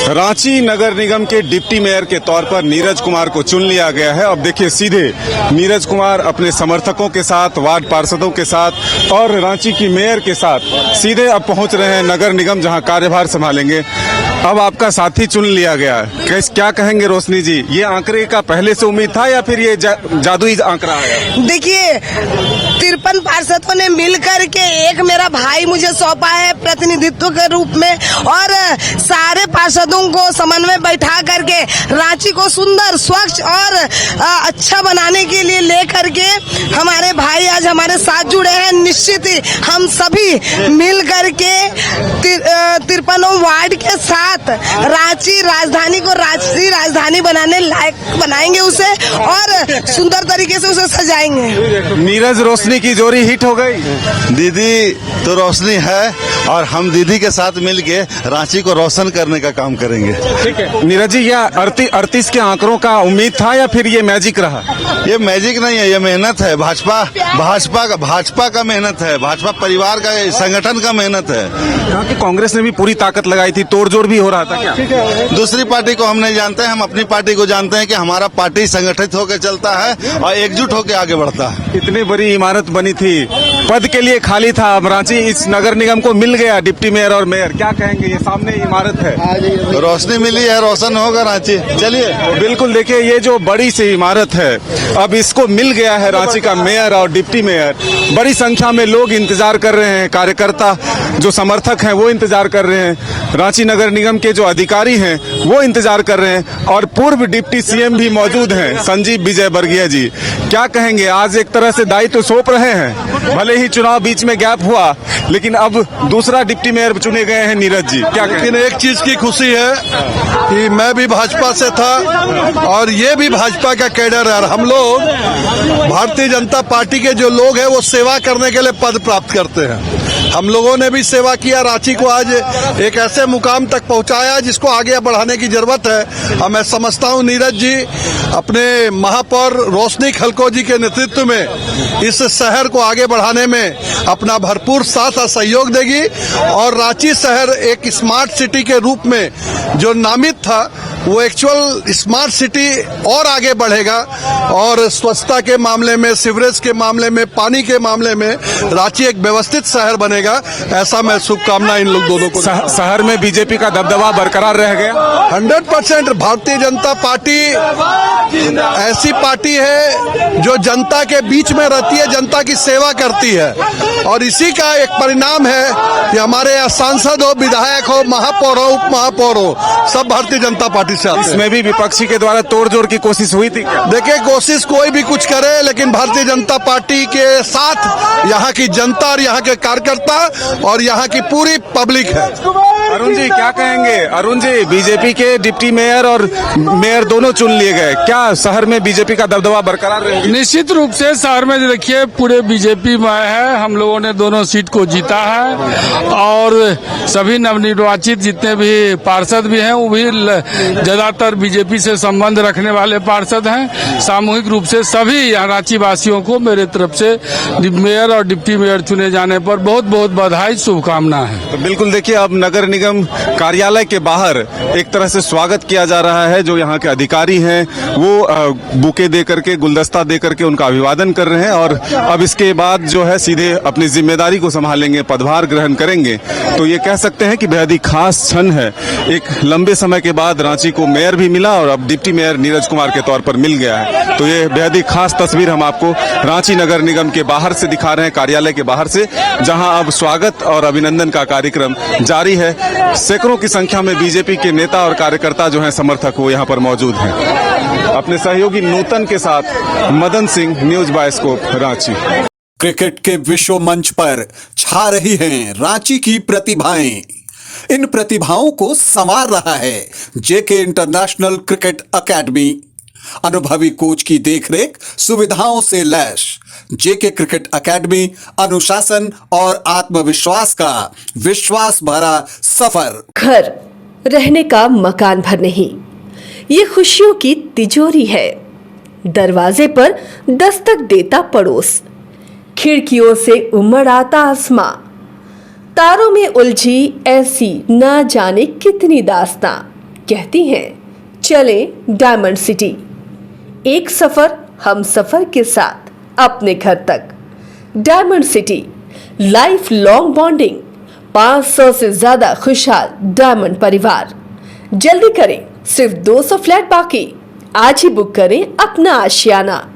रांची नगर निगम के deputy mayor के तौर पर नीरज कुमार को चुन लिया गया है। अब देखिए सीधे नीरज कुमार अपने समर्थकों के साथ, वार्ड पार्षदों के साथ और रांची की मेयर के साथ सीधे अब पहुंच रहे हैं नगर निगम, जहां कार्यभार संभालेंगे। अब आपका साथी चुन लिया गया है, क्या कहेंगे रोशनी जी? ये आंकड़े का पहले से उम्मीद था या फिर ये जादुई आंकड़ा है? देखिए 53 पार्षदों ने मिलकर के एक मेरा भाई मुझे सौंपा है प्रतिनिधित्व के रूप में, और सारे पार्षदों को समन्वय बैठा करके रांची को सुंदर, स्वच्छ और अच्छा बनाने के लिए लेकर के हमारे भाई आज हमारे साथ जुड़े हैं। निश्चित ही हम सभी मिल करके 53 वार्ड के साथ रांची राजधानी को राष्ट्रीय राजधानी बनाने लायक बनाएंगे उसे, और सुंदर तरीके से उसे सजाएंगे। नीरज रोशनी की जोड़ी हिट हो गई। दीदी तो रोशनी है और हम दीदी के साथ मिलके रांची को रोशन करने का काम करेंगे। ठीक है नीरज जी, यह 38 के आंकड़ों का उम्मीद था या फिर ये मैजिक रहा? ये मैजिक नहीं है, ये मेहनत है। भाजपा का मेहनत है, भाजपा परिवार का, संगठन का मेहनत है। यहाँ की कांग्रेस ने भी पूरी ताकत लगाई थी, तोड़जोड़ भी हो रहा था क्या? दूसरी पार्टी को हम नहीं जानते हैं, हम अपनी पार्टी को जानते हैं कि हमारा पार्टी संगठित होकर चलता है और एकजुट होकर आगे बढ़ता है। इतनी बड़ी इमारत बनी थी, पद के लिए खाली था, अब रांची इस नगर निगम को मिल गया डिप्टी मेयर और मेयर, क्या कहेंगे? ये सामने इमारत है, रोशनी मिली है, रोशन होगा रांची। चलिए बिल्कुल, देखिए ये जो बड़ी सी इमारत है, अब इसको मिल गया है रांची का मेयर और डिप्टी मेयर। बड़ी संख्या में लोग इंतजार कर रहे हैं, कार्यकर्ता जो समर्थक हैं वो इंतजार कर रहे हैं, रांची नगर निगम के जो अधिकारी हैं वो इंतजार कर रहे हैं, और पूर्व डिप्टी सीएम भी मौजूद हैं, संजीव विजयवर्गीय जी। क्या कहेंगे? आज एक तरह से दायित्व सौंप रहे हैं, भले ही चुनाव बीच में गैप हुआ, लेकिन अब दूसरा डिप्टी मेयर चुने गए हैं नीरज जी। क्या कहेंगे? लेकिन एक चीज की खुशी है कि मैं भी भाजपा से था और ये भी भाजपा का कैडर है। हम लोग भारतीय जनता पार्टी के जो लोग हैं वो सेवा करने के लिए पद प्राप्त करते हैं। हम लोगों ने भी सेवा किया, रांची को आज एक ऐसे मुकाम तक पहुंचाया जिसको आगे बढ़ाने की जरूरत है। और मैं समझता हूं नीरज जी अपने महापौर रोशनी खलको जी के नेतृत्व में इस शहर को आगे बढ़ाने में अपना भरपूर साथ और सहयोग देगी, और रांची शहर एक स्मार्ट सिटी के रूप में जो नामित था वो एक्चुअल स्मार्ट सिटी और आगे बढ़ेगा, और स्वच्छता के मामले में, सीवरेज के मामले में, पानी के मामले में रांची एक व्यवस्थित शहर बनेगा। ऐसा मैं शुभकामना इन लोग दोनों को। शहर में बीजेपी का दबदबा बरकरार रह गया 100%। भारतीय जनता पार्टी ऐसी पार्टी है जो जनता के बीच में रहती है, जनता की सेवा करती है, और इसी का एक परिणाम है कि हमारे यहाँ सांसद हो, विधायक हो, महापौर हो, उप महापौर हो, सब भारतीय जनता पार्टी से आते हैं। इसमें भी विपक्षी के द्वारा तोड़जोड़ की कोशिश हुई थी क्या? देखिए कोशिश कोई भी कुछ करे, लेकिन भारतीय जनता पार्टी के साथ यहाँ की जनता और यहाँ के कार्यकर्ता और यहाँ की पूरी पब्लिक है। अरुण जी क्या कहेंगे? अरुण जी, बीजेपी के डिप्टी मेयर और मेयर दोनों चुन लिए गए, क्या शहर में बीजेपी का दबदबा बरकरार रहेगा? निश्चित रूप से शहर में देखिए पूरे बीजेपी में है, हम लोगों ने दोनों सीट को जीता है, और सभी नवनिर्वाचित जितने भी पार्षद भी हैं वो भी ज्यादातर बीजेपी से संबंध रखने वाले पार्षद हैं। सामूहिक रूप से सभी यहाँ रांची वासियों को मेरे तरफ से मेयर और डिप्टी मेयर चुने जाने पर बहुत बहुत बधाई, शुभकामना है। तो बिल्कुल देखिए अब नगर निगम कार्यालय के बाहर एक तरह से स्वागत किया जा रहा है। जो यहाँ के अधिकारी हैं वो बुके दे करके, गुलदस्ता दे करके उनका अभिवादन कर रहे हैं, और अब इसके बाद जो है सीधे अपनी जिम्मेदारी को संभालेंगे, पदभार ग्रहण करेंगे। तो ये कह सकते हैं कि बेहद ही खास क्षण है। एक लंबे समय के बाद रांची को मेयर भी मिला और अब डिप्टी मेयर नीरज कुमार के तौर पर मिल गया है। तो ये बेहद ही खास तस्वीर हम आपको रांची नगर निगम के बाहर से दिखा रहे हैं, कार्यालय के बाहर से, जहां अब स्वागत और अभिनंदन का कार्यक्रम जारी है। सैकड़ों की संख्या में बीजेपी के नेता और कार्यकर्ता जो हैं, समर्थक, वो यहाँ पर मौजूद हैं। अपने सहयोगी नूतन के साथ Madan Singh, news bioscope, Ranchi. Cricket के विश्व मंच पर छा रही हैं रांची की प्रतिभाएं। इन प्रतिभाओं को संवार रहा है जेके इंटरनेशनल क्रिकेट एकेडमी। अनुभवी कोच की देखरेख, सुविधाओं से लैस जेके क्रिकेट एकेडमी अनुशासन और आत्मविश्वास का विश्वास भरा सफर। घर रहने का मकान भर नहीं, ये खुशियों की तिजोरी है। दरवाजे पर दस्तक देता पड़ोस, खिड़कियों से उमड़ आता आसमां, तारों में उलझी ऐसी ना जाने कितनी दास्तां। कहती हैं चले डायमंड सिटी, एक सफर हम सफर के साथ अपने घर तक। Diamond city, life long bonding, 500 से ज्यादा खुशहाल डायमंड परिवार। जल्दी करें, सिर्फ 200 फ्लैट बाकी। आज ही बुक करें अपना आशियाना।